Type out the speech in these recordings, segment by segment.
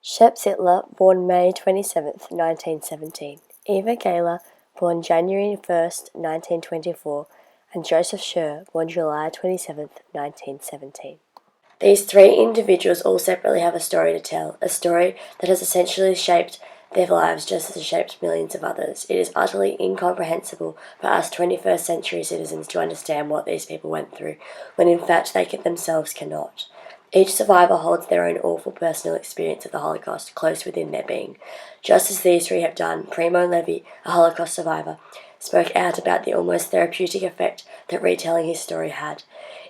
Shep Zitler, born May 27, 1917. Eva Gayler, born January 1st, 1924. And Joseph Scher, born July 27, 1917. These three individuals all separately have a story to tell, a story that has essentially shaped their lives just as it shaped millions of others. It is utterly incomprehensible for us 21st century citizens to understand what these people went through, when in fact they themselves cannot. Each survivor holds their own awful personal experience of the Holocaust close within their being. Just as these three have done, Primo Levi, a Holocaust survivor, spoke out about the almost therapeutic effect that retelling his story had.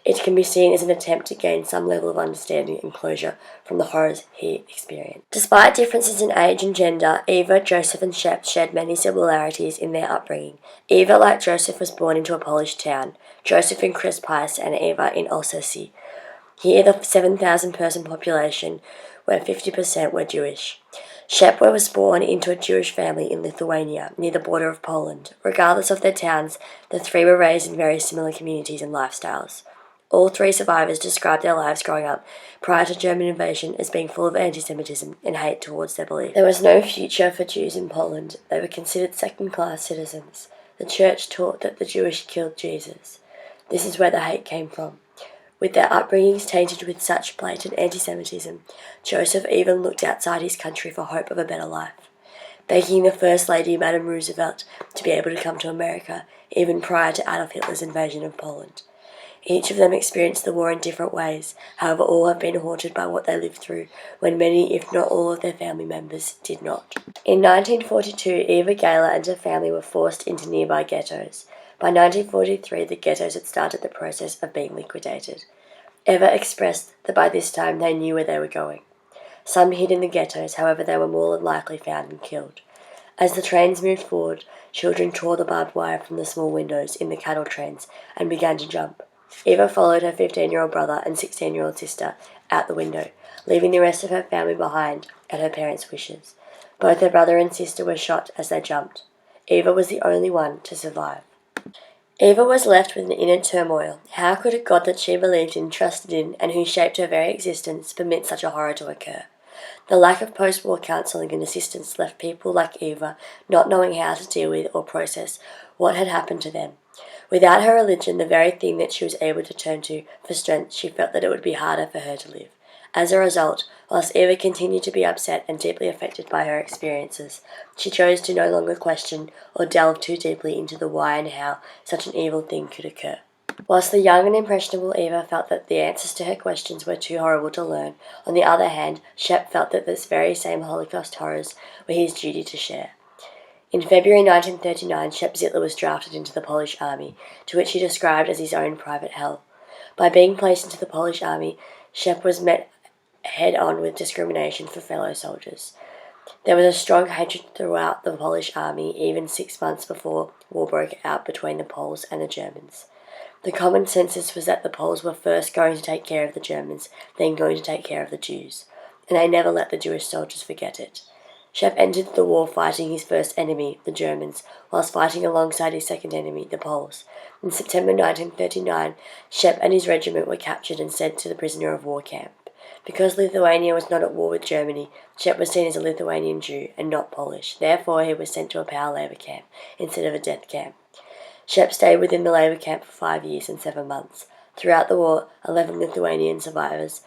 It can be seen as an attempt to gain some level of understanding and closure from the horrors he experienced. Despite differences in age and gender, Eva, Joseph and Shep shared many similarities in their upbringing. Eva, like Joseph, was born into a Polish town, Joseph in Krespis and Eva in Alsace. Here, the 7,000 person population, where 50% were Jewish. Shep was born into a Jewish family in Lithuania, near the border of Poland. Regardless of their towns, the three were raised in very similar communities and lifestyles. All three survivors described their lives growing up prior to German invasion as being full of anti-Semitism and hate towards their belief. There was no future for Jews in Poland. They were considered second-class citizens. The church taught that the Jewish killed Jesus. This is where the hate came from. With their upbringings tainted with such blatant anti-Semitism, Joseph even looked outside his country for hope of a better life, begging the First Lady, Madame Roosevelt, to be able to come to America, even prior to Adolf Hitler's invasion of Poland. Each of them experienced the war in different ways, however all have been haunted by what they lived through, when many, if not all, of their family members did not. In 1942, Eva Gayler and her family were forced into nearby ghettos. By 1943, the ghettos had started the process of being liquidated. Eva expressed that by this time they knew where they were going. Some hid in the ghettos, however they were more than likely found and killed. As the trains moved forward, children tore the barbed wire from the small windows in the cattle trains and began to jump. Eva followed her 15-year-old brother and 16-year-old sister out the window, leaving the rest of her family behind at her parents' wishes. Both her brother and sister were shot as they jumped. Eva was the only one to survive. Eva was left with an inner turmoil. How could a God that she believed in, trusted in, and who shaped her very existence permit such a horror to occur? The lack of post-war counselling and assistance left people like Eva not knowing how to deal with or process what had happened to them. Without her religion, the very thing that she was able to turn to for strength, she felt that it would be harder for her to live. As a result, whilst Eva continued to be upset and deeply affected by her experiences, she chose to no longer question or delve too deeply into the why and how such an evil thing could occur. Whilst the young and impressionable Eva felt that the answers to her questions were too horrible to learn, on the other hand, Shep felt that this very same Holocaust horrors were his duty to share. In February 1939, Shep Zitler was drafted into the Polish army, to which he described as his own private hell. By being placed into the Polish army, Shep was met head-on with discrimination for fellow soldiers. There was a strong hatred throughout the Polish army, even 6 months before war broke out between the Poles and the Germans. The common consensus was that the Poles were first going to take care of the Germans, then going to take care of the Jews, and they never let the Jewish soldiers forget it. Shep entered the war fighting his first enemy, the Germans, whilst fighting alongside his second enemy, the Poles. In September 1939, Shep and his regiment were captured and sent to the prisoner of war camp. Because Lithuania was not at war with Germany, Shep was seen as a Lithuanian Jew and not Polish. Therefore, he was sent to a power labour camp instead of a death camp. Shep stayed within the labour camp for 5 years and 7 months. Throughout the war, 11 Lithuanian survivors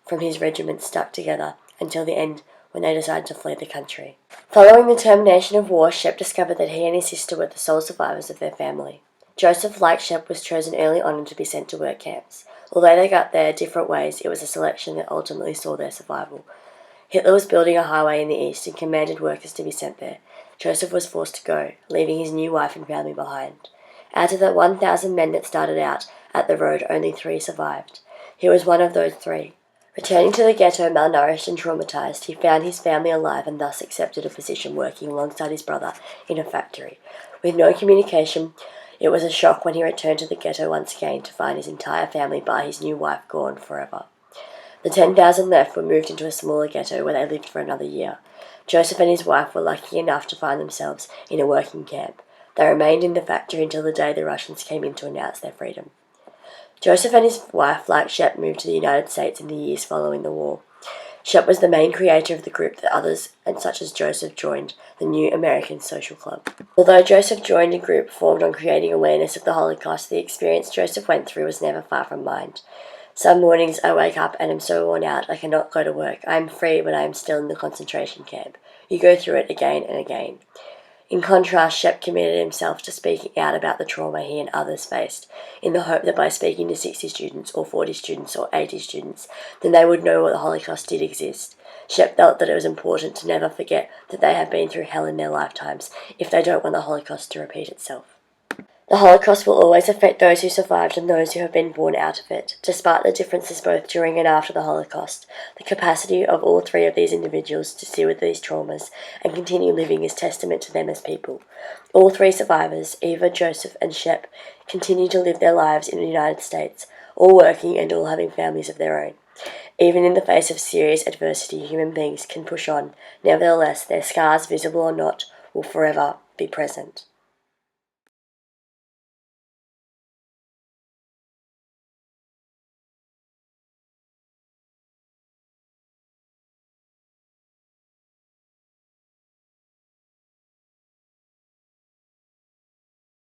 from his regiment stuck together until the end, when they decided to flee the country. Following the termination of war, Shep discovered that he and his sister were the sole survivors of their family. Joseph, like Shep, was chosen early on to be sent to work camps. Although they got there different ways, it was a selection that ultimately saw their survival. Hitler was building a highway in the east and commanded workers to be sent there. Joseph was forced to go, leaving his new wife and family behind. Out of the 1,000 men that started out at the road, only 3 survived. He was one of those 3. Returning to the ghetto malnourished and traumatized, he found his family alive and thus accepted a position working alongside his brother in a factory. With no communication, it was a shock when he returned to the ghetto once again to find his entire family bar his new wife gone forever. The 10,000 left were moved into a smaller ghetto where they lived for another year. Joseph and his wife were lucky enough to find themselves in a working camp. They remained in the factory until the day the Russians came in to announce their freedom. Joseph and his wife, like Shep, moved to the United States in the years following the war. Shep was the main creator of the group that others, and such as Joseph, joined, the New American Social Club. Although Joseph joined a group formed on creating awareness of the Holocaust, the experience Joseph went through was never far from mind. Some mornings I wake up and am so worn out I cannot go to work. I am free, but I am still in the concentration camp. You go through it again and again. In contrast, Shep committed himself to speaking out about the trauma he and others faced, in the hope that by speaking to 60 students or 40 students or 80 students, then they would know what the Holocaust did exist. Shep felt that it was important to never forget that they have been through hell in their lifetimes if they don't want the Holocaust to repeat itself. The Holocaust will always affect those who survived and those who have been born out of it. Despite the differences both during and after the Holocaust, the capacity of all three of these individuals to deal with these traumas and continue living is testament to them as people. All three survivors, Eva, Joseph, and Shep, continue to live their lives in the United States, all working and all having families of their own. Even in the face of serious adversity, human beings can push on. Nevertheless, their scars, visible or not, will forever be present.